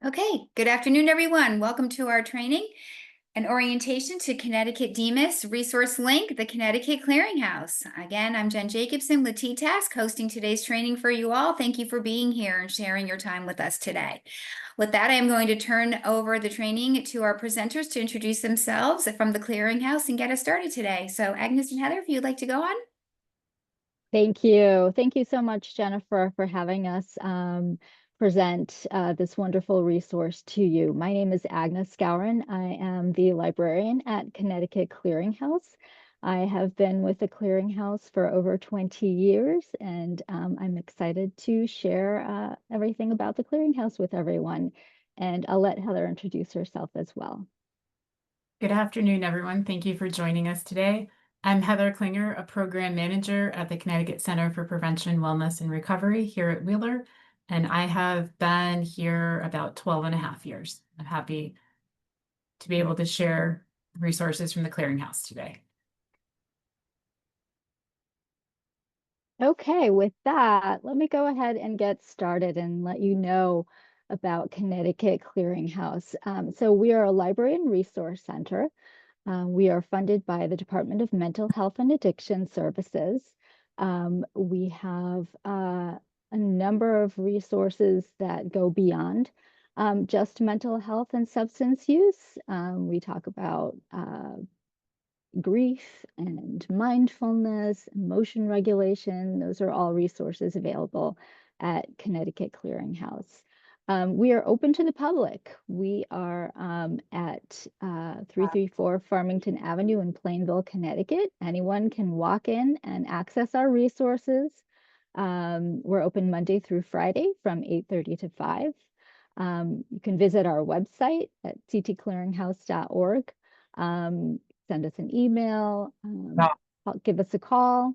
Okay, good afternoon, everyone. Welcome to our training and orientation to Connecticut DMHAS Resource Link, the Connecticut Clearinghouse. Again, I'm Jen Jacobson with TTask, hosting today's training for you all. Thank you for being here and sharing your time with us today. With that, I am going to turn over the training to our presenters to introduce themselves from the Clearinghouse and get us started today. So Agnes and Heather, if you'd like to go on. Thank you. Thank you so much, Jennifer, for having us present this wonderful resource to you. My name is Agnes Scourin. I am the librarian at Connecticut Clearinghouse. I have been with the Clearinghouse for over 20 years, and I'm excited to share everything about the Clearinghouse with everyone. And I'll let Heather introduce herself as well. Good afternoon, everyone. Thank you for joining us today. I'm Heather Klinger, a program manager at the Connecticut Center for Prevention, Wellness, and Recovery here at Wheeler, and I have been here about 12 and a half years. I'm happy to be able to share resources from the Clearinghouse today. Okay, with that, let me go ahead and get started and let you know about Connecticut Clearinghouse. So we are a library and resource center. We are funded by the Department of Mental Health and Addiction Services. We have a number of resources that go beyond just mental health and substance use. We talk about grief and mindfulness, emotion regulation. Those are all resources available at Connecticut Clearinghouse. We are open to the public. We are at 334 Farmington Avenue in Plainville, Connecticut. Anyone can walk in and access our resources. We're open Monday through Friday from 8:30 to 5. You can visit our website at ctclearinghouse.org. Send us an email, give us a call.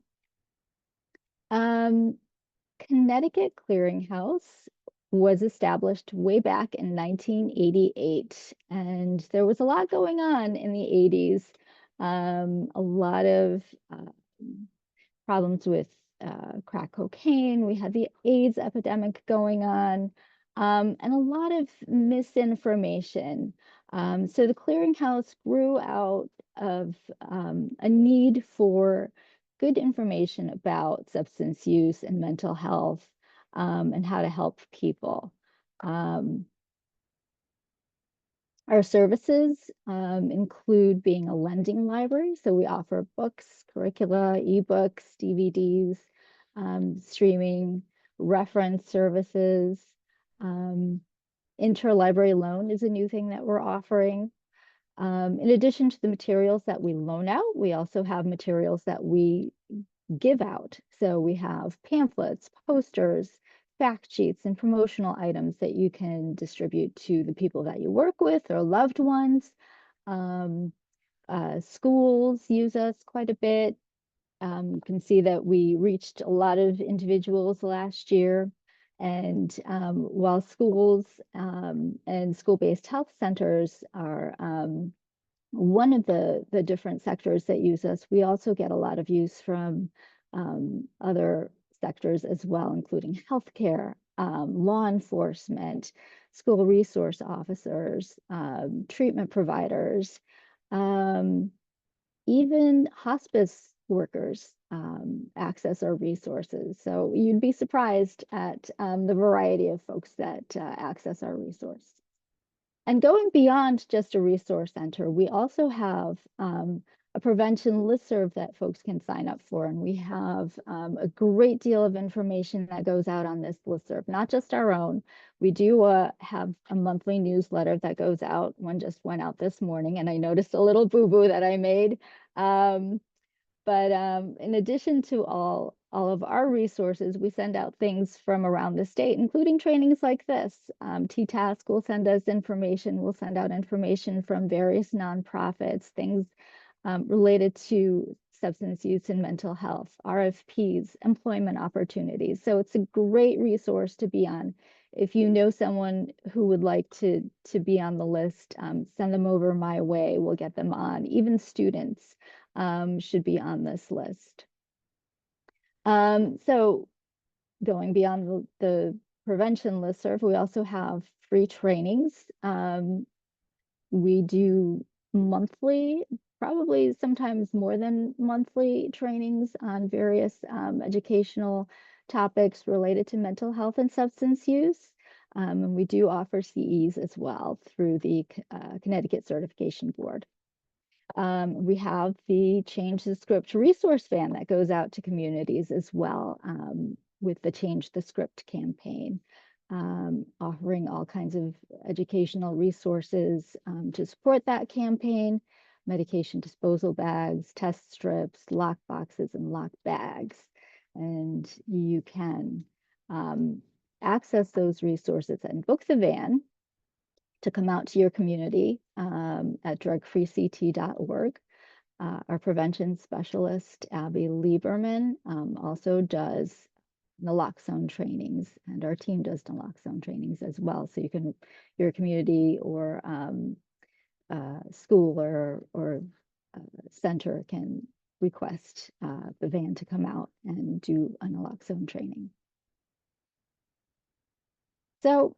Connecticut Clearinghouse was established way back in 1988, and there was a lot going on in the 80s. A lot of problems with crack cocaine. We had the AIDS epidemic going on, and a lot of misinformation. So the Clearinghouse grew out of a need for good information about substance use and mental health, and how to help people. Our services include being a lending library. So we offer books, curricula, ebooks, DVDs, streaming, reference services. Interlibrary loan is a new thing that we're offering. In addition to the materials that we loan out, we also have materials that we give out. So we have pamphlets, posters, fact sheets, and promotional items that you can distribute to the people that you work with or loved ones. Schools use us quite a bit. You can see that we reached a lot of individuals last year. And while schools and school-based health centers are one of the different sectors that use us, we also get a lot of use from other sectors as well, including healthcare, law enforcement, school resource officers, treatment providers, even hospice workers access our resources. So you'd be surprised at the variety of folks that access our resource. And going beyond just a resource center, we also have a prevention listserv that folks can sign up for. And we have a great deal of information that goes out on this listserv, not just our own. We do have a monthly newsletter that goes out. One just went out this morning, and I noticed a little boo-boo that I made. But in addition to all of our resources, we send out things from around the state, including trainings like this. TTask will send us information. We'll send out information from various nonprofits, things related to substance use and mental health, RFPs, employment opportunities. So it's a great resource to be on. If you know someone who would like to be on the list, send them over my way. We'll get them on. Even students should be on this list. So going beyond the prevention listserv, we also have free trainings. We do monthly, probably sometimes more than monthly trainings on various educational topics related to mental health and substance use. And we do offer CEs as well through the Connecticut Certification Board. We have the Change the Script resource van that goes out to communities as well, with the Change the Script campaign, offering all kinds of educational resources to support that campaign: medication disposal bags, test strips, lock boxes, and lock bags. And you can access those resources and book the van to come out to your community at drugfreect.org. Our prevention specialist, Abby Lieberman, also does naloxone trainings, and our team does naloxone trainings as well. So you can, your community or school or center can request the van to come out and do a naloxone training. So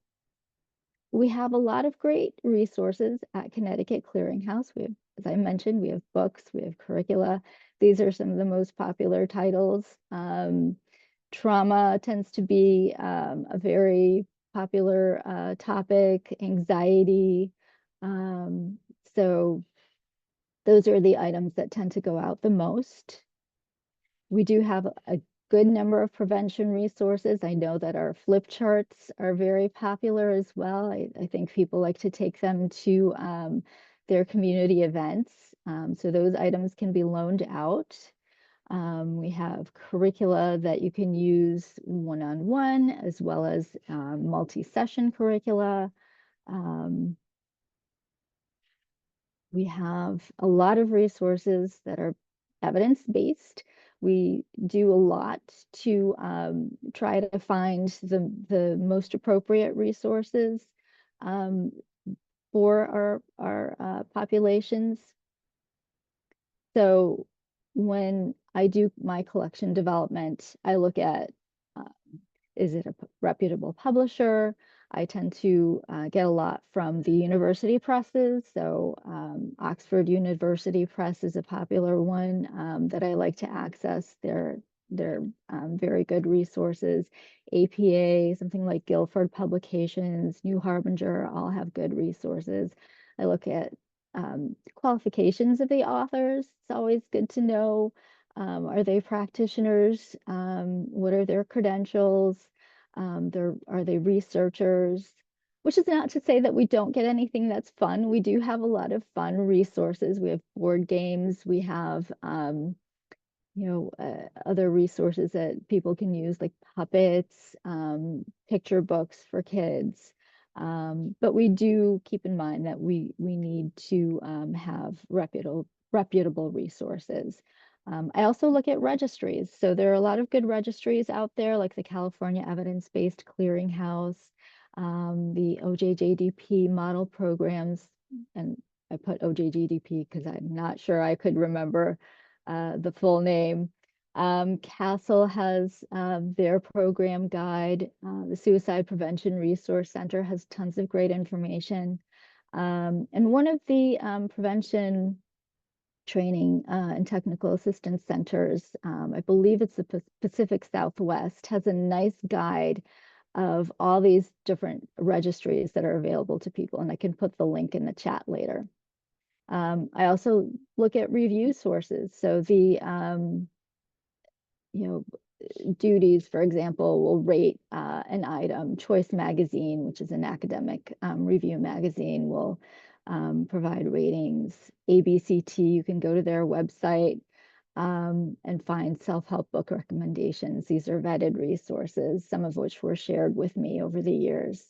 we have a lot of great resources at Connecticut Clearinghouse. We have, as I mentioned, we have books, we have curricula. These are some of the most popular titles. Trauma tends to be a very popular topic, anxiety. So those are the items that tend to go out the most. We do have a good number of prevention resources. I know that our flip charts are very popular as well. I think people like to take them to their community events. So those items can be loaned out. We have curricula that you can use one-on-one, as well as multi-session curricula. We have a lot of resources that are evidence-based. We do a lot to try to find the most appropriate resources for our populations. So when I do my collection development, I look at, is it a reputable publisher? I tend to get a lot from the university presses. So Oxford University Press is a popular one that I like to access. They're very good resources. APA, something like Guilford Publications, New Harbinger, all have good resources. I look at qualifications of the authors. It's always good to know, are they practitioners? What are their credentials? Are they researchers? Which is not to say that we don't get anything that's fun. We do have a lot of fun resources. We have board games. We have other resources that people can use, like puppets, picture books for kids. But we do keep in mind that we need to have reputable resources. I also look at registries. So there are a lot of good registries out there, like the California Evidence-Based Clearinghouse, the OJJDP model programs. And I put OJJDP because I'm not sure I could remember the full name. Castle has their program guide. The Suicide Prevention Resource Center has tons of great information. And one of the prevention training and technical assistance centers, I believe it's the Pacific Southwest, has a nice guide of all these different registries that are available to people. And I can put the link in the chat later. I also look at review sources. So the, Duties, for example, will rate an item. Choice Magazine, which is an academic review magazine, will provide ratings. ABCT, you can go to their website and find self-help book recommendations. These are vetted resources, some of which were shared with me over the years.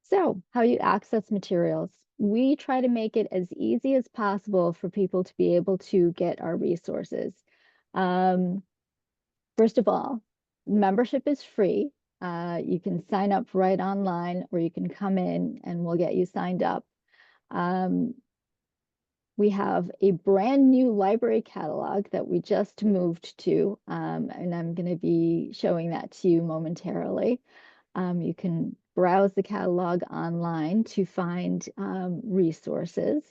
So how you access materials. We try to make it as easy as possible for people to be able to get our resources. First of all, membership is free. You can sign up right online, or you can come in and we'll get you signed up. We have a brand new library catalog that we just moved to, and I'm going to be showing that to you momentarily. You can browse the catalog online to find resources.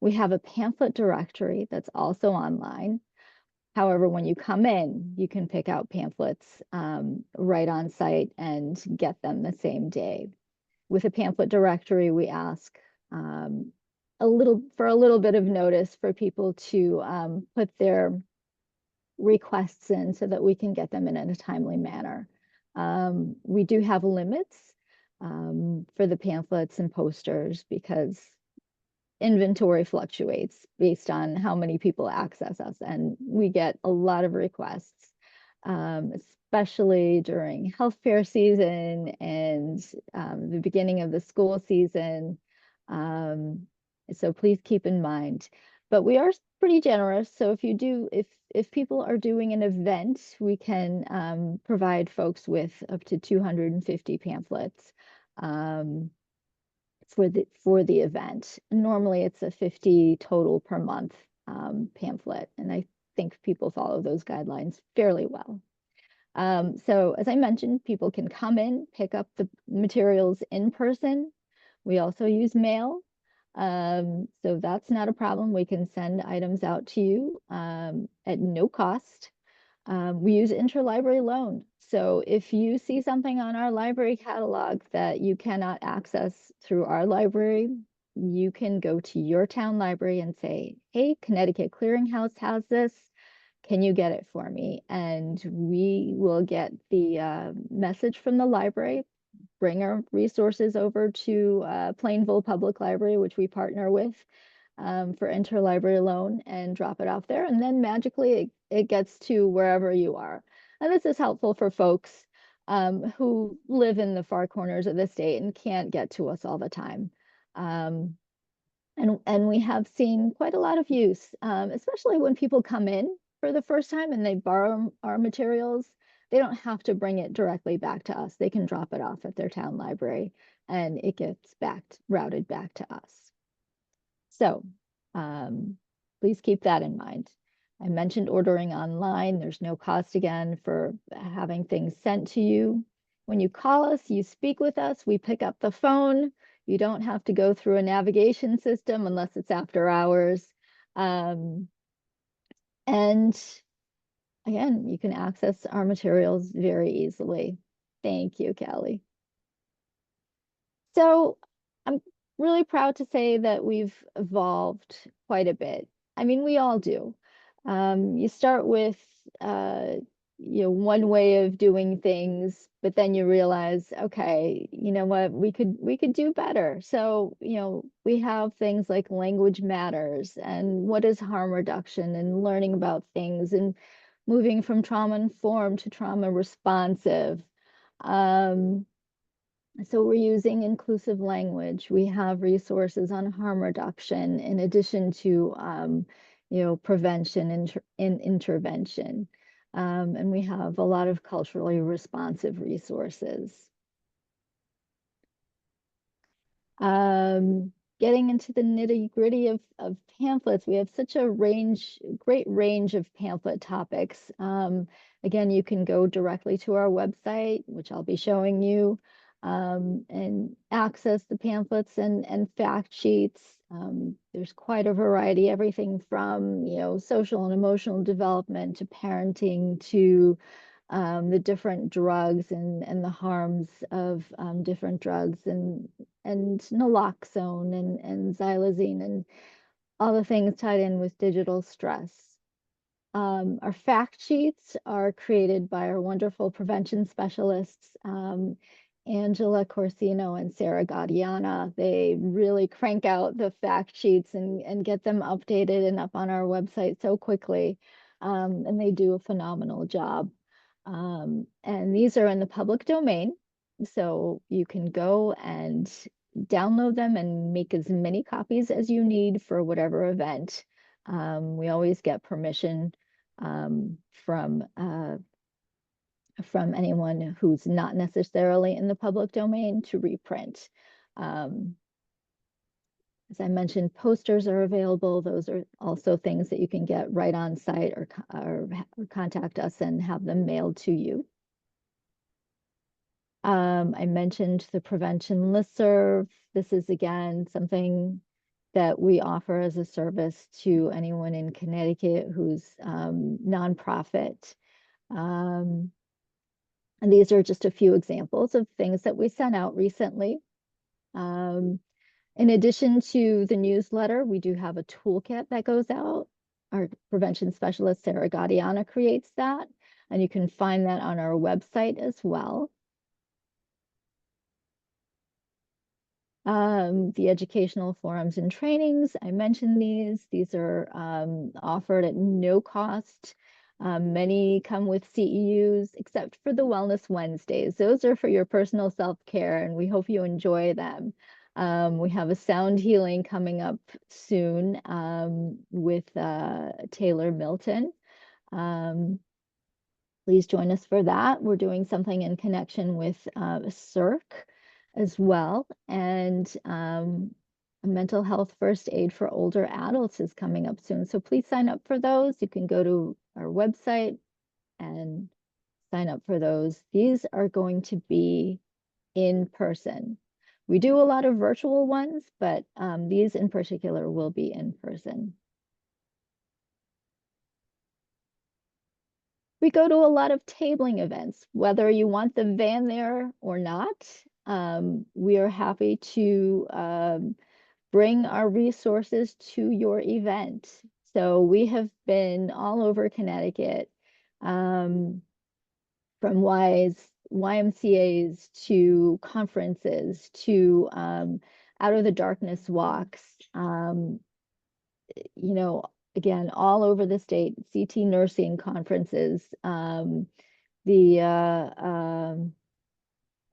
We have a pamphlet directory that's also online. However, when you come in, you can pick out pamphlets right on site and get them the same day. With a pamphlet directory, we ask a little bit of notice for people to put their requests in so that we can get them in a timely manner. We do have limits for the pamphlets and posters because inventory fluctuates based on how many people access us, and we get a lot of requests, especially during health fair season and the beginning of the school season. So please keep in mind. But we are pretty generous. So if people are doing an event, we can provide folks with up to 250 pamphlets for the event. Normally it's a 50 total per month pamphlet, and I think people follow those guidelines fairly well. So as I mentioned, people can come in, pick up the materials in person. We also use mail. So that's not a problem. We can send items out to you at no cost. We use interlibrary loan. So if you see something on our library catalog that you cannot access through our library, you can go to your town library and say, hey, Connecticut Clearinghouse has this. Can you get it for me? And we will get the message from the library, bring our resources over to Plainville Public Library, which we partner with for interlibrary loan, and drop it off there. And then magically it gets to wherever you are. And this is helpful for folks who live in the far corners of the state and can't get to us all the time. And we have seen quite a lot of use, especially when people come in for the first time and they borrow our materials. They don't have to bring it directly back to us. They can drop it off at their town library and it gets routed back to us. So please keep that in mind. I mentioned ordering online. There's no cost again for having things sent to you. When you call us, you speak with us, we pick up the phone. You don't have to go through a navigation system unless it's after hours. And again, you can access our materials very easily. Thank you, Kelly. So I'm really proud to say that we've evolved quite a bit. I mean, we all do. You start with one way of doing things, but then you realize, okay, you know what, we could do better. So, we have things like language matters and what is harm reduction and learning about things and moving from trauma informed to trauma responsive. So we're using inclusive language. We have resources on harm reduction in addition to, prevention and intervention. And we have a lot of culturally responsive resources. Getting into the nitty-gritty of pamphlets, we have such a great range of pamphlet topics. Again, you can go directly to our website, which I'll be showing you, and access the pamphlets and fact sheets. There's quite a variety, everything from social and emotional development to parenting to the different drugs and the harms of different drugs and naloxone and xylazine and all the things tied in with digital stress. Our fact sheets are created by our wonderful prevention specialists, Angela Corsino and Sarah Gaudiana. They really crank out the fact sheets and get them updated and up on our website so quickly. And they do a phenomenal job. And these are in the public domain, so you can go and download them and make as many copies as you need for whatever event. We always get permission from anyone who's not necessarily in the public domain to reprint. As I mentioned, posters are available. Those are also things that you can get right on site or contact us and have them mailed to you. I mentioned the prevention listserv. This is, again, something that we offer as a service to anyone in Connecticut who's nonprofit. And these are just a few examples of things that we sent out recently. In addition to the newsletter, we do have a toolkit that goes out. Our prevention specialist, Sarah Gaudiana, creates that, and you can find that on our website as well. The educational forums and trainings, I mentioned these. These are offered at no cost. Many come with CEUs, except for the Wellness Wednesdays. Those are for your personal self-care, and we hope you enjoy them. We have a sound healing coming up soon with Taylor Milton. Please join us for that. We're doing something in connection with CIRC as well. And a mental health first aid for older adults is coming up soon. So please sign up for those. You can go to our website and sign up for those. These are going to be in person. We do a lot of virtual ones, but these in particular will be in person. We go to a lot of tabling events, whether you want the van there or not. We are happy to bring our resources to your event. So we have been all over Connecticut, from YMCAs to conferences to Out of the Darkness walks, you know, again, all over the state, CT nursing conferences, the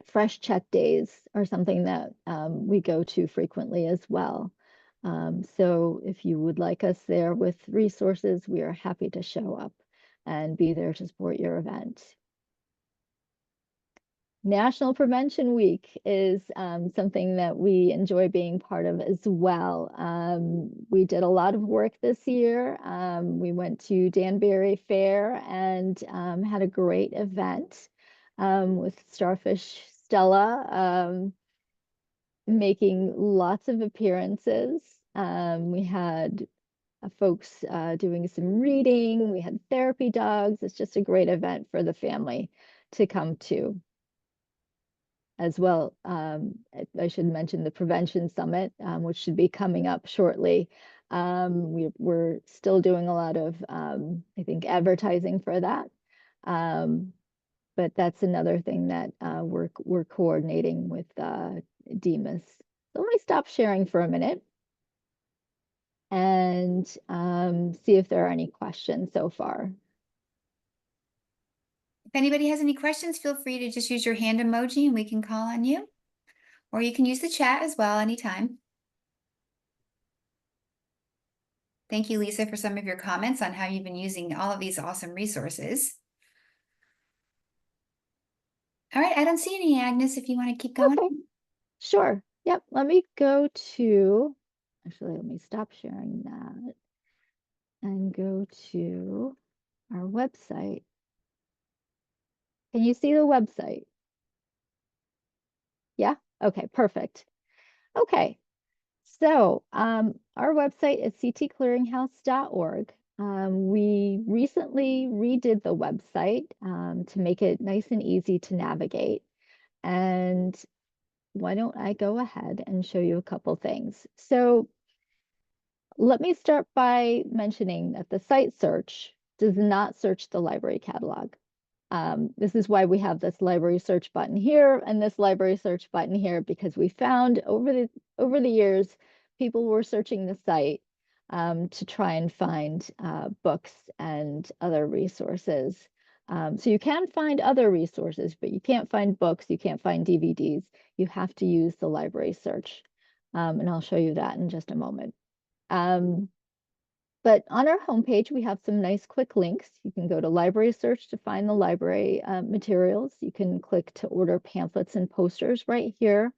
Fresh Check Days are something that we go to frequently as well. So if you would like us there with resources, we are happy to show up and be there to support your event. National Prevention Week is something that we enjoy being part of as well. We did a lot of work this year. We went to Danbury Fair and had a great event with Starfish Stella making lots of appearances. We had folks doing some reading. We had therapy dogs. It's just a great event for the family to come to. As well, I should mention the Prevention Summit, which should be coming up shortly. We're still doing a lot of, I think, advertising for that. But that's another thing that we're coordinating with DMHAS. So let me stop sharing for a minute and see if there are any questions so far. If anybody has any questions, feel free to just use your hand emoji and we can call on you. Or you can use the chat as well anytime. Thank you, Lisa, for some of your comments on how you've been using all of these awesome resources. All right, I don't see any, Agnes, if you want to keep going. Okay. Sure. Yep. Let me go to, actually, let me stop sharing that and go to our website. Can you see the website? Yeah? Okay, perfect. Okay. So our website is ctclearinghouse.org. We recently redid the website to make it nice and easy to navigate. And why don't I go ahead and show you a couple things. So let me start by mentioning that the site search does not search the library catalog. This is why we have this library search button here and this library search button here, because we found over the years, people were searching the site to try and find books and other resources. So you can find other resources, but you can't find books, you can't find DVDs. You have to use the library search. And I'll show you that in just a moment. But on our homepage, we have some nice quick links. You can go to library search to find the library materials. You can click to order pamphlets and posters right here.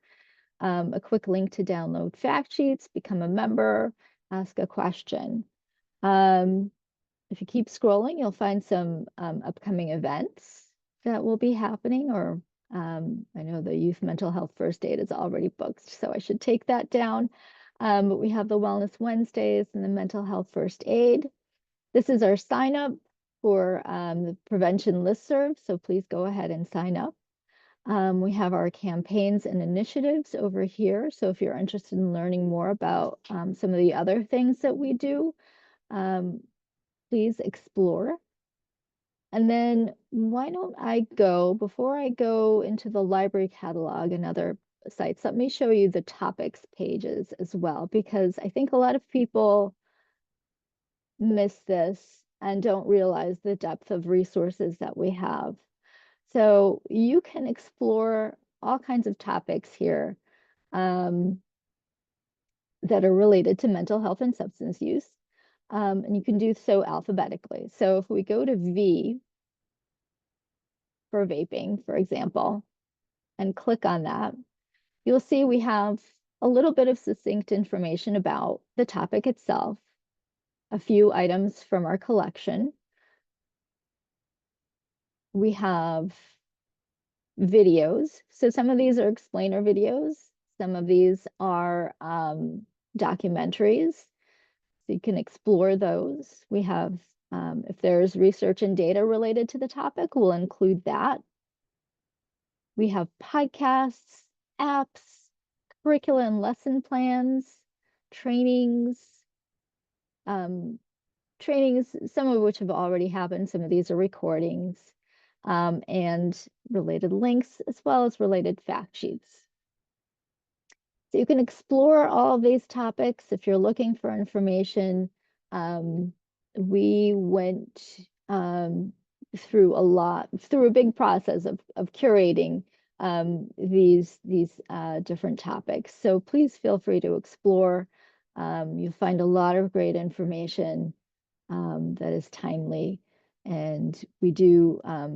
a quick link to download fact sheets, become a member, ask a question. If you keep scrolling, you'll find some upcoming events that will be happening, or I know the Youth Mental Health First Aid is already booked, so I should take that down. But we have the Wellness Wednesdays and the Mental Health First Aid. This is our sign up for the prevention listserv, so please go ahead and sign up. We have our campaigns and initiatives over here. So if you're interested in learning more about some of the other things that we do, please explore. And then why don't I go, before I go into the library catalog and other sites, let me show you the topics pages as well, because I think a lot of people miss this and don't realize the depth of resources that we have. So you can explore all kinds of topics here that are related to mental health and substance use. And you can do so alphabetically. So if we go to V for vaping, for example, and click on that, you'll see we have a little bit of succinct information about the topic itself, a few items from our collection. We have videos. So some of these are explainer videos. Some of these are documentaries. So you can explore those. We have, if there's research and data related to the topic, we'll include that. We have podcasts, apps, curricula and lesson plans, trainings, some of which have already happened. Some of these are recordings, and related links, as well as related fact sheets. So you can explore all of these topics if you're looking for information. We went through a big process of curating these different topics. So please feel free to explore. You'll find a lot of great information that is timely, and we do a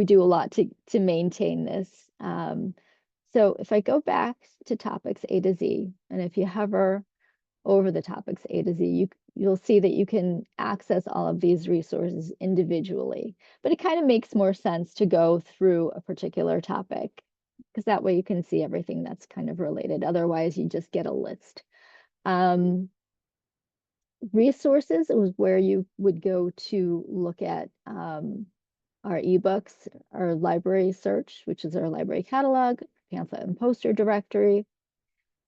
lot to maintain this. So if I go back to topics A to Z, and if you hover over the topics A to Z, you'll see that you can access all of these resources individually. But it kind of makes more sense to go through a particular topic, because that way you can see everything that's kind of related. Otherwise, you just get a list. Resources was where you would go to look at our ebooks, our library search, which is our library catalog, pamphlet and poster directory.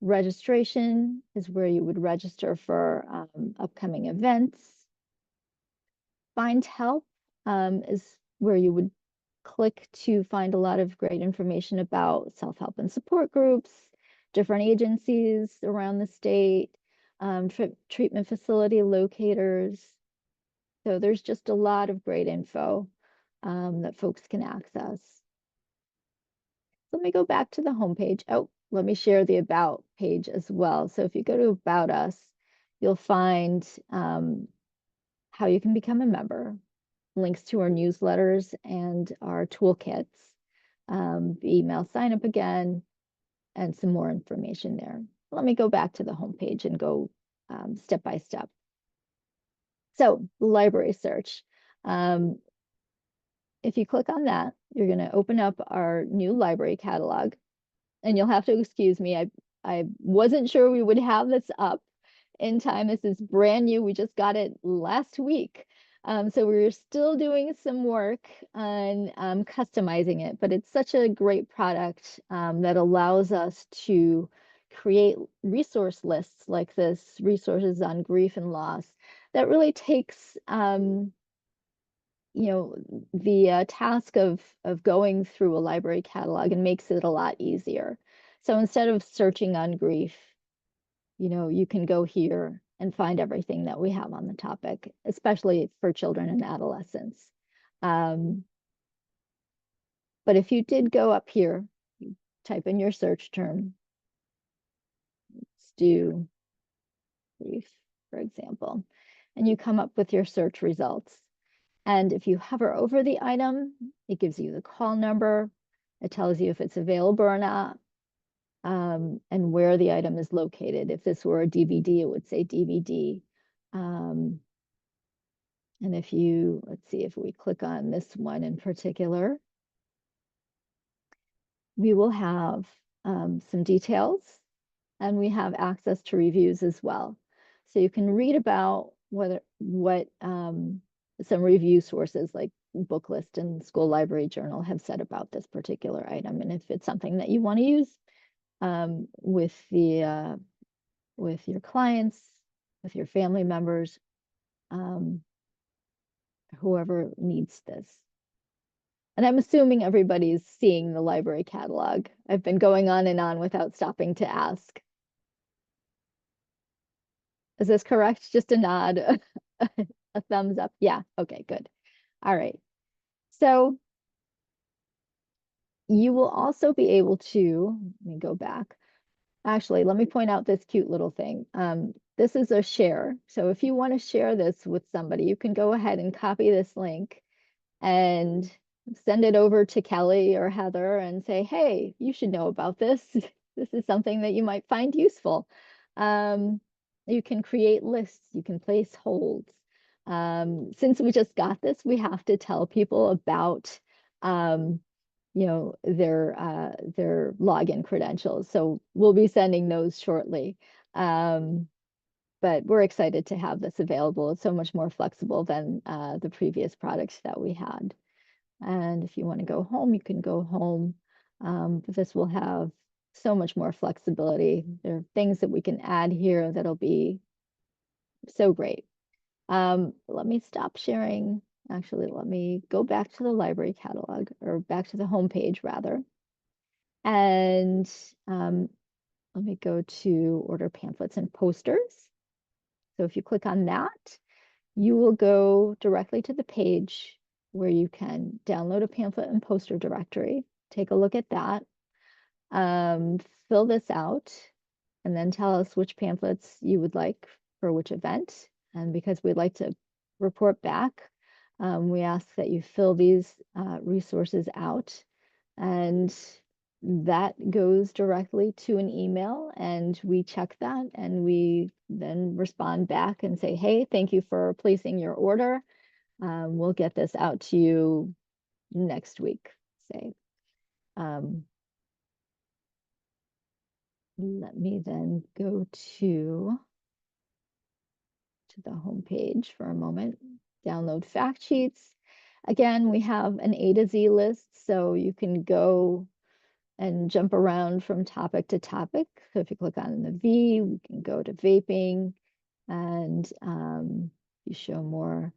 Registration is where you would register for upcoming events. Find help is where you would click to find a lot of great information about self-help and support groups, different agencies around the state, treatment facility locators. So there's just a lot of great info that folks can access. Let me go back to the homepage. Oh, let me share the About page as well. So if you go to About Us, you'll find how you can become a member, links to our newsletters and our toolkits, the email sign up again, and some more information there. Let me go back to the homepage and go step by step. So library search. If you click on that, you're going to open up our new library catalog, and you'll have to excuse me. I wasn't sure we would have this up in time. This is brand new. We just got it last week. So we're still doing some work on customizing it, but it's such a great product that allows us to create resource lists like this, resources on grief and loss, that really takes the task of going through a library catalog and makes it a lot easier. So instead of searching on grief, you can go here and find everything that we have on the topic, especially for children and adolescents. But if you did go up here, type in your search term, let's do grief, for example, and you come up with your search results. And if you hover over the item, it gives you the call number. It tells you if it's available or not. and where the item is located. If this were a DVD, it would say DVD. And if you, let's see, if we click on this one in particular, we will have some details, and we have access to reviews as well. So you can read about what some review sources like Booklist and School Library Journal have said about this particular item. And if it's something that you want to use with your clients, with your family members, whoever needs this. And I'm assuming everybody's seeing the library catalog. I've been going on and on without stopping to ask. Is this correct? Just a nod, a thumbs up. Yeah, okay, good. All right. So you will also be able to, let me go back. Actually, let me point out this cute little thing. This is a share. So if you want to share this with somebody, you can go ahead and copy this link and send it over to Kelly or Heather and say, hey, you should know about this. This is something that you might find useful. You can create lists, you can place holds. Since we just got this, we have to tell people about their login credentials. So we'll be sending those shortly. But we're excited to have this available. It's so much more flexible than the previous products that we had. And if you want to go home, you can go home. This will have so much more flexibility. There are things that we can add here that'll be so great. Let me stop sharing. Actually, let me go back to the library catalog, or back to the home page rather. And let me go to order pamphlets and posters. So if you click on that, you will go directly to the page where you can download a pamphlet and poster directory. Take a look at that. Fill this out, and then tell us which pamphlets you would like for which event. And because we'd like to report back, we ask that you fill these resources out, and that goes directly to an email, and we check that, and we then respond back and say, hey, thank you for placing your order. We'll get this out to you next week, say. Let me then go to the home page for a moment. Download fact sheets. Again, we have an A to Z list, so you can go and jump around from topic to topic. So if you click on the V, we can go to vaping, and you show more.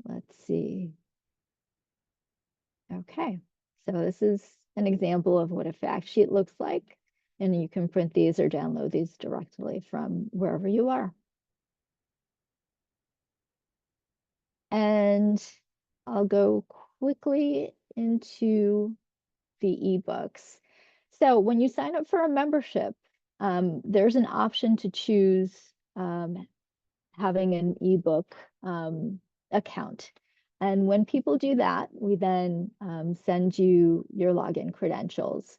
Let's see. Okay, so this is an example of what a fact sheet looks like, and you can print these or download these directly from wherever you are. And I'll go quickly into the ebooks. So when you sign up for a membership, there's an option to choose having an ebook account. And when people do that, we then send you your login credentials.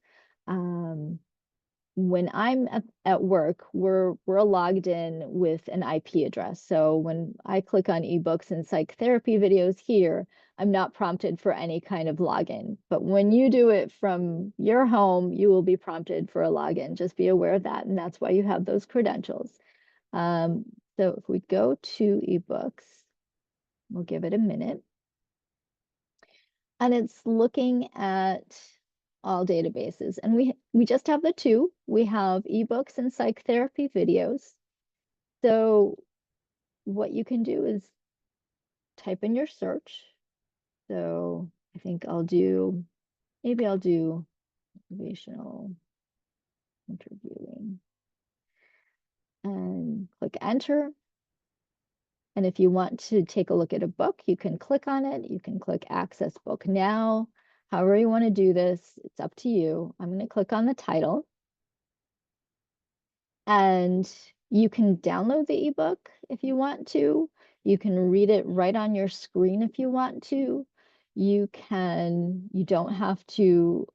When I'm at work, we're logged in with an IP address. So when I click on ebooks and psychotherapy videos here, I'm not prompted for any kind of login. But when you do it from your home, you will be prompted for a login. Just be aware of that. And that's why you have those credentials. So if we go to ebooks, we'll give it a minute. And it's looking at all databases. And we just have the two. We have ebooks and psychotherapy videos. So what you can do is type in your search. So I think maybe I'll do motivational interviewing and click enter. And if you want to take a look at a book, you can click on it. You can click access book now. However you want to do this, it's up to you. I'm going to click on the title. And you can download the ebook if you want to. You can read it right on your screen if you want to. You don't have to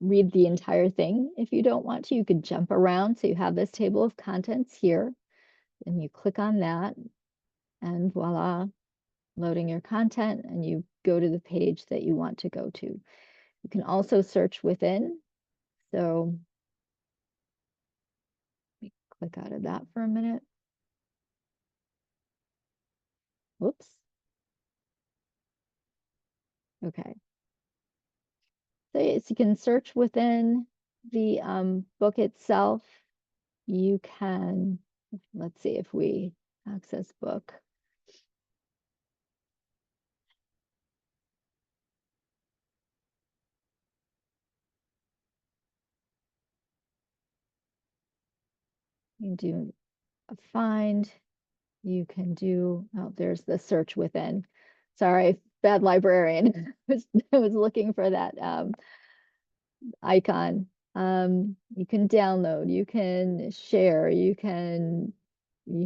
read the entire thing if you don't want to. You could jump around. So you have this table of contents here, and you click on that, and voila, loading your content, and you go to the page that you want to go to. You can also search within. So let me click out of that for a minute. Whoops. Okay. So yes, you can search within the book itself. You can, let's see if we access book. You can do a find. You can do, oh, there's the search within. Sorry, bad librarian. I was looking for that icon. You can download, you can share, you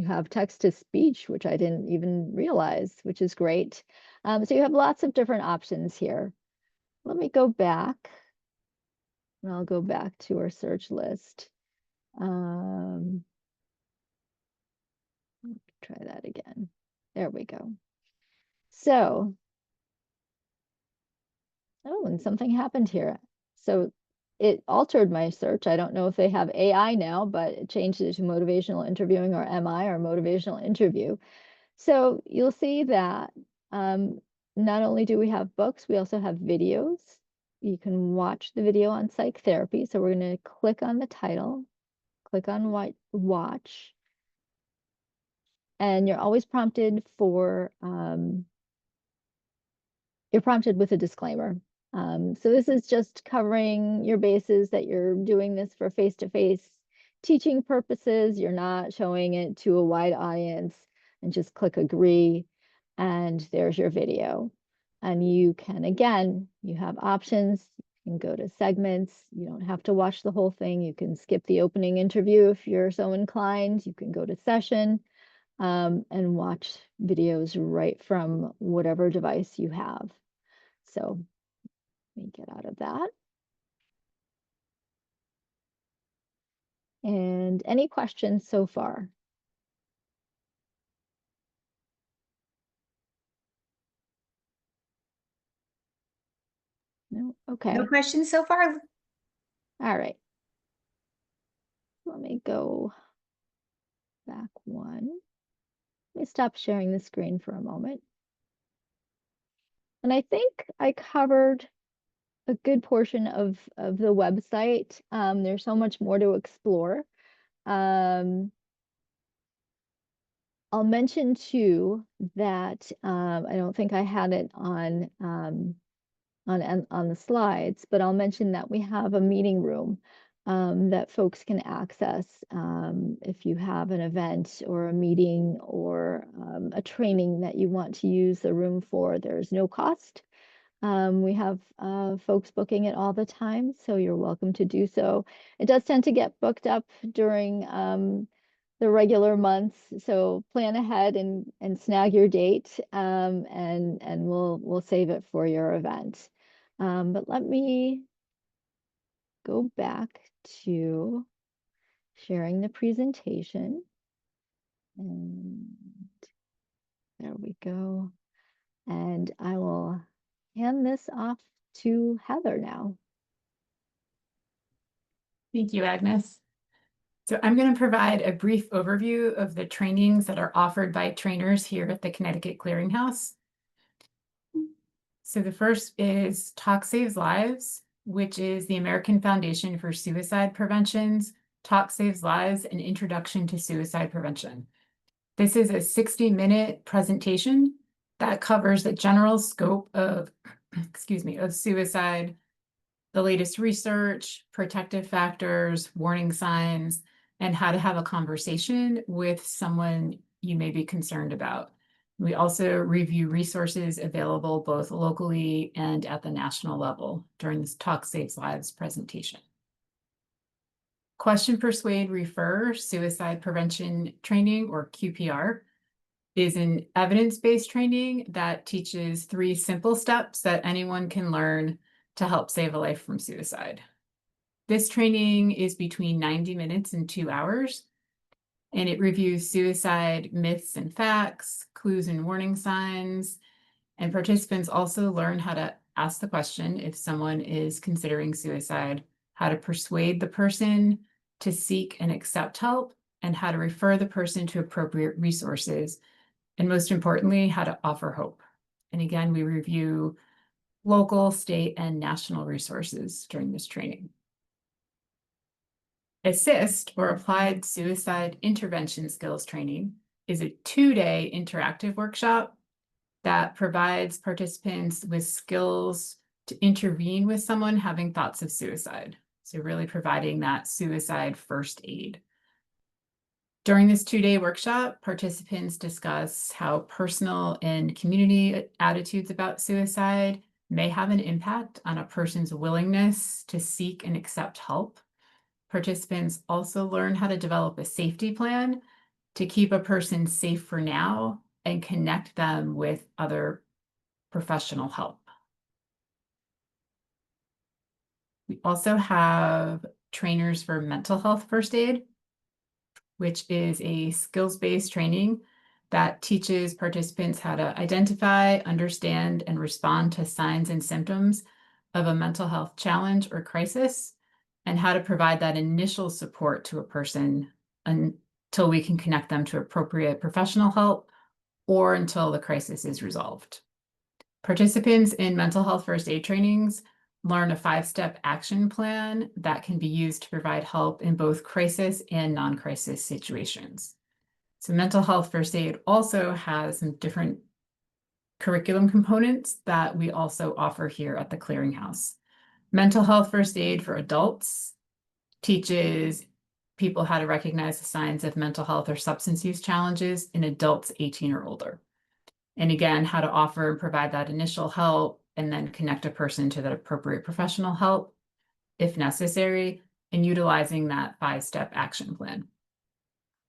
have text to speech, which I didn't even realize, which is great. So you have lots of different options here. Let me go back, and I'll go back to our search list. Try that again. There we go. So, oh, and something happened here. So it altered my search. I don't know if they have AI now, but it changed it to motivational interviewing, or MI, or motivational interview. So you'll see that not only do we have books, we also have videos. You can watch the video on psych therapy. So we're going to click on the title, click on watch, and you're always prompted for you're prompted with a disclaimer. So this is just covering your bases that you're doing this for face-to-face teaching purposes. You're not showing it to a wide audience, and just click agree, and there's your video. And you can, again, you have options. You can go to segments. You don't have to watch the whole thing. You can skip the opening interview if you're so inclined. You can go to session and watch videos right from whatever device you have. So let me get out of that. And any questions so far? No? Okay. No questions so far? All right. Let me go back one. Let me stop sharing the screen for a moment. And I think I covered a good portion of the website. There's so much more to explore. I'll mention too that I don't think I had it on the slides, but I'll mention that we have a meeting room that folks can access if you have an event or a meeting or a training that you want to use the room for. There's no cost. We have folks booking it all the time, so you're welcome to do so. It does tend to get booked up during the regular months, so plan ahead and snag your date, and we'll save it for your event. But let me go back to sharing the presentation, and there we go. And I will hand this off to Heather now. Thank you, Agnes. So I'm going to provide a brief overview of the trainings that are offered by trainers here at the Connecticut Clearinghouse. So the first is Talk Saves Lives, which is the American Foundation for Suicide Prevention's Talk Saves Lives, an Introduction to Suicide Prevention. This is a 60-minute presentation that covers the general scope of, of suicide, the latest research, protective factors, warning signs, and how to have a conversation with someone you may be concerned about. We also review resources available both locally and at the national level during this Talk Saves Lives presentation. Question, Persuade, Refer Suicide Prevention Training, or QPR, is an evidence-based training that teaches 3 simple steps that anyone can learn to help save a life from suicide. This training is between 90 minutes and 2 hours, and it reviews suicide myths and facts, clues and warning signs, and participants also learn how to ask the question if someone is considering suicide, how to persuade the person to seek and accept help, and how to refer the person to appropriate resources, and most importantly, how to offer hope. And again, we review local, state, and national resources during this training. ASSIST, or Applied Suicide Intervention Skills Training, is a 2-day interactive workshop that provides participants with skills to intervene with someone having thoughts of suicide. So really providing that suicide first aid. During this 2-day workshop, participants discuss how personal and community attitudes about suicide may have an impact on a person's willingness to seek and accept help. Participants also learn how to develop a safety plan to keep a person safe for now and connect them with other professional help. We also have trainers for mental health first aid, which is a skills-based training that teaches participants how to identify, understand, and respond to signs and symptoms of a mental health challenge or crisis, and how to provide that initial support to a person until we can connect them to appropriate professional help or until the crisis is resolved. Participants in mental health first aid trainings learn a 5-step action plan that can be used to provide help in both crisis and non-crisis situations. So mental health first aid also has some different curriculum components that we also offer here at the Clearinghouse. Mental health first aid for adults teaches people how to recognize the signs of mental health or substance use challenges in adults 18 or older. And again, how to offer and provide that initial help and then connect a person to that appropriate professional help if necessary, and utilizing that 5-step action plan.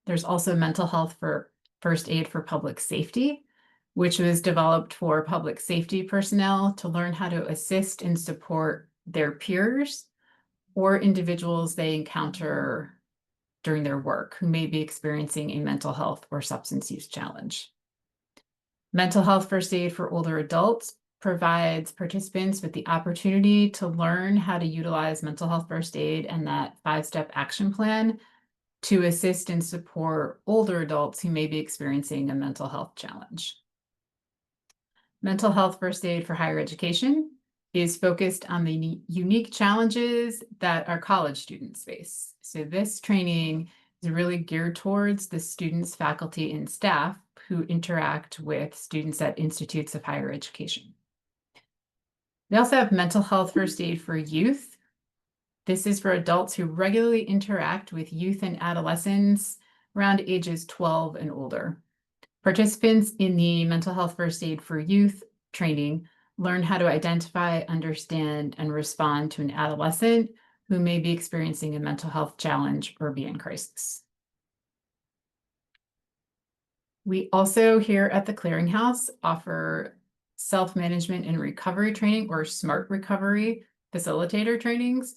There's also mental health for first aid for public safety, which was developed for public safety personnel to learn how to assist and support their peers or individuals they encounter during their work who may be experiencing a mental health or substance use challenge. Mental health first aid for older adults provides participants with the opportunity to learn how to utilize mental health first aid and that 5-step action plan to assist and support older adults who may be experiencing a mental health challenge. Mental health first aid for higher education is focused on the unique challenges that our college students face. So this training is really geared towards the students, faculty, and staff who interact with students at institutes of higher education. We also have mental health first aid for youth. This is for adults who regularly interact with youth and adolescents around ages 12 and older. Participants in the mental health first aid for youth training learn how to identify, understand, and respond to an adolescent who may be experiencing a mental health challenge or be in crisis. We also here at the Clearinghouse offer self-management and recovery training, or SMART recovery facilitator trainings.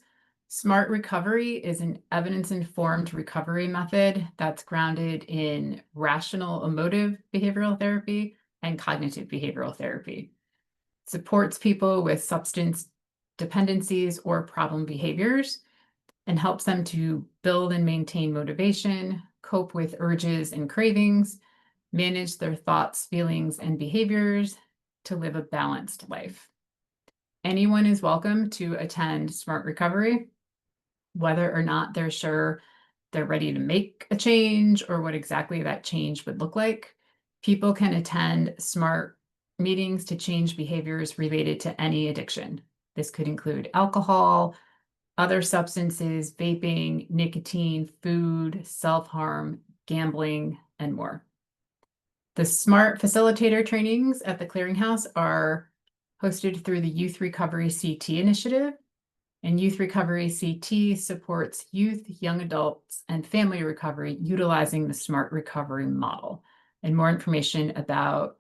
SMART recovery is an evidence-informed recovery method that's grounded in rational emotive behavioral therapy and cognitive behavioral therapy. It supports people with substance dependencies or problem behaviors and helps them to build and maintain motivation, cope with urges and cravings, manage their thoughts, feelings, and behaviors to live a balanced life. Anyone is welcome to attend SMART recovery, whether or not they're sure they're ready to make a change or what exactly that change would look like. People can attend SMART meetings to change behaviors related to any addiction. This could include alcohol, other substances, vaping, nicotine, food, self-harm, gambling, and more. The SMART facilitator trainings at the Clearinghouse are hosted through the Youth Recovery CT initiative. And Youth Recovery CT supports youth, young adults, and family recovery utilizing the SMART recovery model. And more information about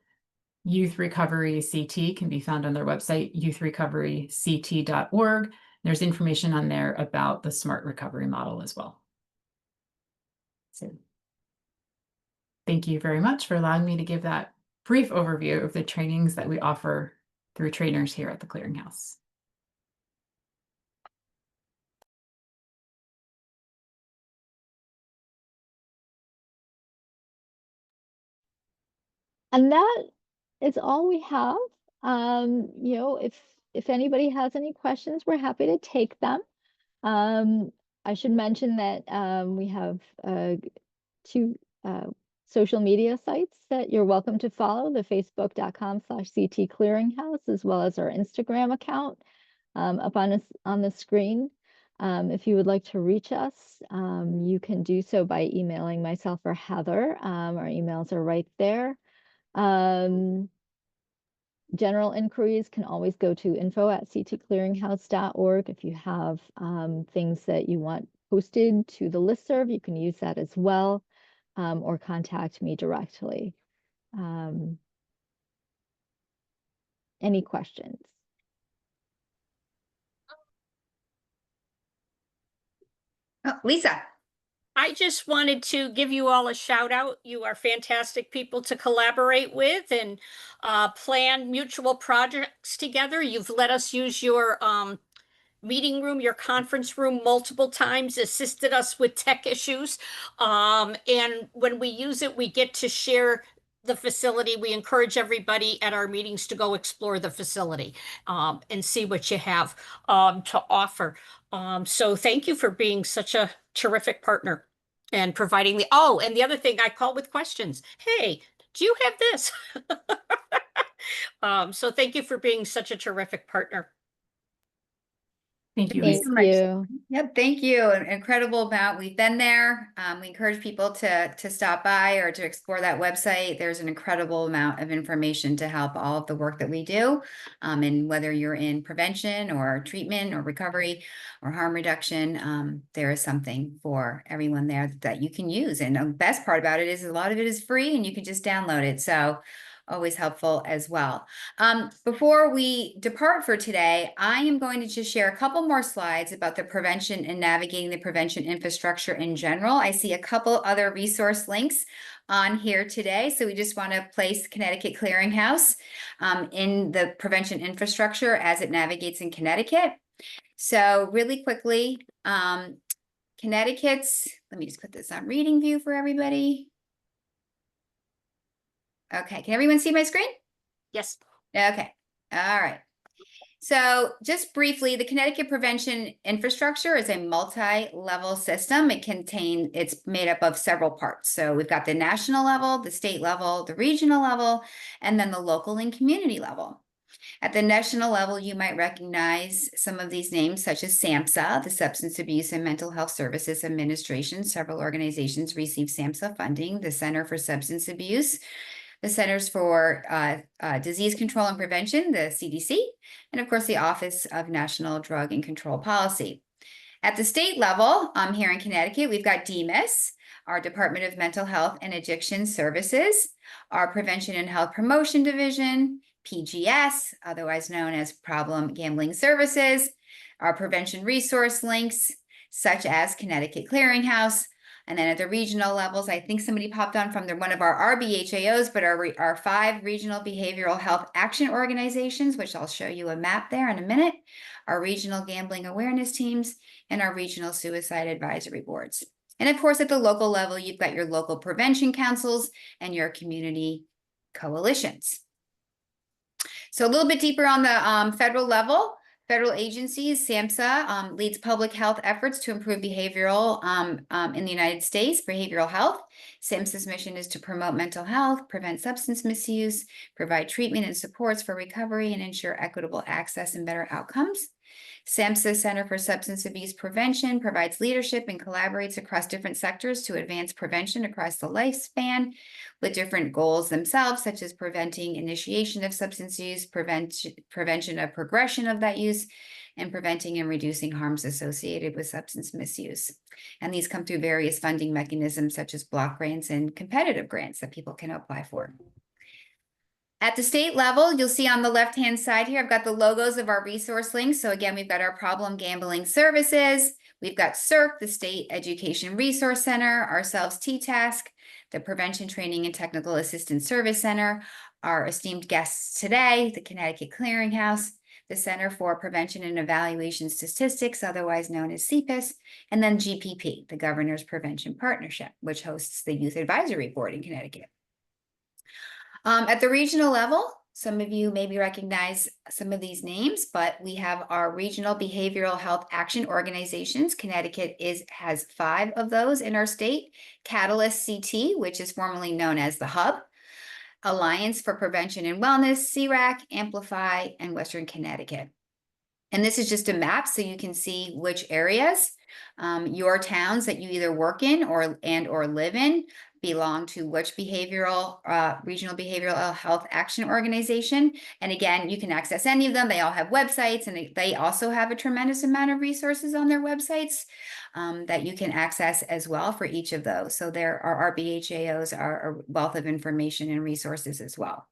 Youth Recovery CT can be found on their website, youthrecoveryct.org. There's information on there about the SMART recovery model as well. So thank you very much for allowing me to give that brief overview of the trainings that we offer through trainers here at the Clearinghouse. And that is all we have. You know, if anybody has any questions, we're happy to take them. I should mention that we have two social media sites that you're welcome to follow, the facebook.com/CT Clearinghouse, as well as our Instagram account up on the screen. If you would like to reach us, you can do so by emailing myself or Heather. Our emails are right there. General inquiries can always go to info@ctclearinghouse.org. If you have things that you want posted to the listserv, you can use that as well, or contact me directly. Any questions? Oh, Lisa. I just wanted to give you all a shout out. You are fantastic people to collaborate with and plan mutual projects together. You've let us use your meeting room, your conference room multiple times, assisted us with tech issues. And when we use it, we get to share the facility. We encourage everybody at our meetings to go explore the facility and see what you have to offer. So thank you for being such a terrific partner and providing and the other thing, I call with questions. Hey, do you have this? So thank you for being such a terrific partner. Thank you, Thank Lisa. you. Yep, thank you. An incredible amount. We've been there. We encourage people to stop by or to explore that website. There's an incredible amount of information to help all of the work that we do. And whether you're in prevention or treatment or recovery or harm reduction, there is something for everyone there that you can use. And the best part about it is a lot of it is free and you can just download it. So always helpful as well. Before we depart for today, I am going to just share a couple more slides about the prevention and navigating the prevention infrastructure in general. I see a couple other resource links on here today. So we just want to place Connecticut Clearinghouse in the prevention infrastructure as it navigates in Connecticut. So really quickly, Connecticut's, let me just put this on reading view for everybody. Okay, can everyone see my screen? Yes. Okay, all right. So just briefly, the Connecticut Prevention Infrastructure is a multi-level system. It's made up of several parts. So we've got the national level, the state level, the regional level, and then the local and community level. At the national level, you might recognize some of these names, such as SAMHSA, the Substance Abuse and Mental Health Services Administration. Several organizations receive SAMHSA funding, the Center for Substance Abuse, the Centers for Disease Control and Prevention, the CDC, and of course, the Office of National Drug and Control Policy. At the state level, here in Connecticut, we've got DMHAS, our Department of Mental Health and Addiction Services, our Prevention and Health Promotion Division, PGS, otherwise known as Problem Gambling Services, our prevention resource links, such as Connecticut Clearinghouse. And then at the regional levels, I think somebody popped on from one of our RBHAOs, but our 5 regional behavioral health action organizations, which I'll show you a map there in a minute, our regional gambling awareness teams, and our regional suicide advisory boards. And of course, at the local level, you've got your local prevention councils and your community coalitions. So a little bit deeper on the federal level. Federal agencies, SAMHSA leads public health efforts to improve behavioral in the United States, behavioral health. SAMHSA's mission is to promote mental health, prevent substance misuse, provide treatment and supports for recovery, and ensure equitable access and better outcomes. SAMHSA Center for Substance Abuse Prevention provides leadership and collaborates across different sectors to advance prevention across the lifespan with different goals themselves, such as preventing initiation of substance use, prevention of progression of that use, and preventing and reducing harms associated with substance misuse. And these come through various funding mechanisms, such as block grants and competitive grants that people can apply for. At the state level, you'll see on the left-hand side here, I've got the logos of our resource links. So again, we've got our problem gambling services. We've got CERC, the State Education Resource Center, ourselves T-Task, the Prevention Training and Technical Assistance Service Center, our esteemed guests today, the Connecticut Clearinghouse, the Center for Prevention and Evaluation Statistics, otherwise known as CPAS, and then GPP, the Governor's Prevention Partnership, which hosts the Youth Advisory Board in Connecticut. At the regional level, some of you maybe recognize some of these names, but we have our regional behavioral health action organizations. Connecticut has 5 of those in our state. Catalyst CT, which is formerly known as the Hub, Alliance for Prevention and Wellness, CRAC, Amplify, and Western Connecticut. And this is just a map so you can see which areas your towns that you either work in or live in belong to which regional behavioral health action organization. And again, you can access any of them. They all have websites, and they also have a tremendous amount of resources on their websites that you can access as well for each of those. So there are our BHAOs are a wealth of information and resources as well.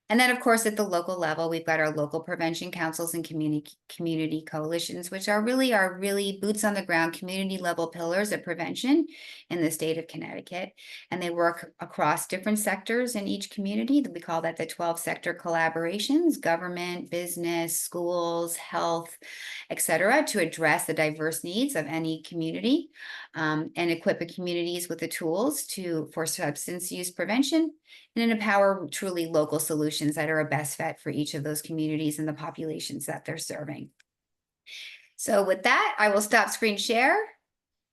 And then, of course, at the local level, we've got our local prevention councils and community coalitions, which are really boots on the ground, community level pillars of prevention in the state of Connecticut. And they work across different sectors in each community. We call that the 12 sector collaborations: government, business, schools, health, etc., to address the diverse needs of any community and equip the communities with the tools for substance use prevention, and empower truly local solutions that are a best fit for each of those communities and the populations that they're serving. So with that, I will stop screen share.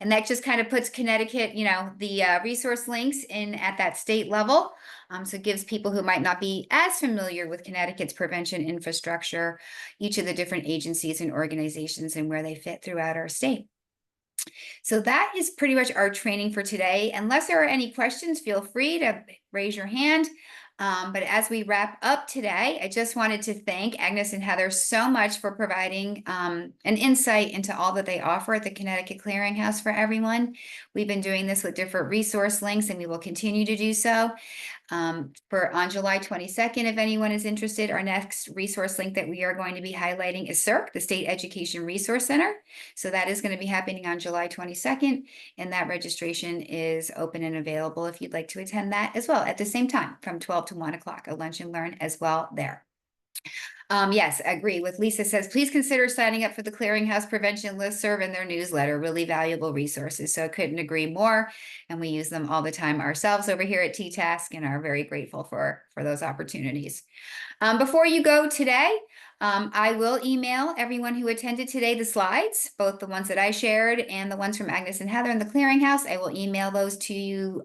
And that just kind of puts Connecticut, the resource links in at that state level. So it gives people who might not be as familiar with Connecticut's prevention infrastructure, each of the different agencies and organizations and where they fit throughout our state. So that is pretty much our training for today. Unless there are any questions, feel free to raise your hand. But as we wrap up today, I just wanted to thank Agnes and Heather so much for providing an insight into all that they offer at the Connecticut Clearinghouse for everyone. We've been doing this with different resource links, and we will continue to do so. On July 22nd, if anyone is interested, our next resource link that we are going to be highlighting is CERC, the State Education Resource Center. So that is going to be happening on July 22nd, and that registration is open and available if you'd like to attend that as well at the same time from 12 to 1 o'clock, a lunch and learn as well there. Yes, I agree with Lisa says, please consider signing up for the Clearinghouse Prevention Listserv and their newsletter, really valuable resources. So I couldn't agree more. And we use them all the time ourselves over here at T-Task and are very grateful for those opportunities. Before you go today, I will email everyone who attended today the slides, both the ones that I shared and the ones from Agnes and Heather in the Clearinghouse. I will email those to you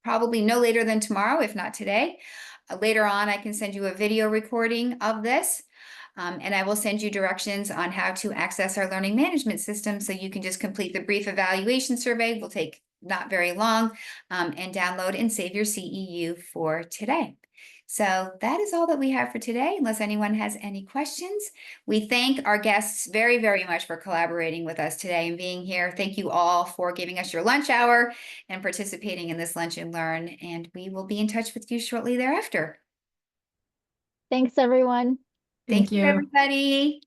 probably no later than tomorrow, if not today. Later on, I can send you a video recording of this, and I will send you directions on how to access our learning management system so you can just complete the brief evaluation survey. It will take not very long, and download and save your CEU for today. So that is all that we have for today, unless anyone has any questions. We thank our guests very, very much for collaborating with us today and being here. Thank you all for giving us your lunch hour and participating in this lunch and learn, and we will be in touch with you shortly thereafter. Thanks, everyone. Thank you, everybody.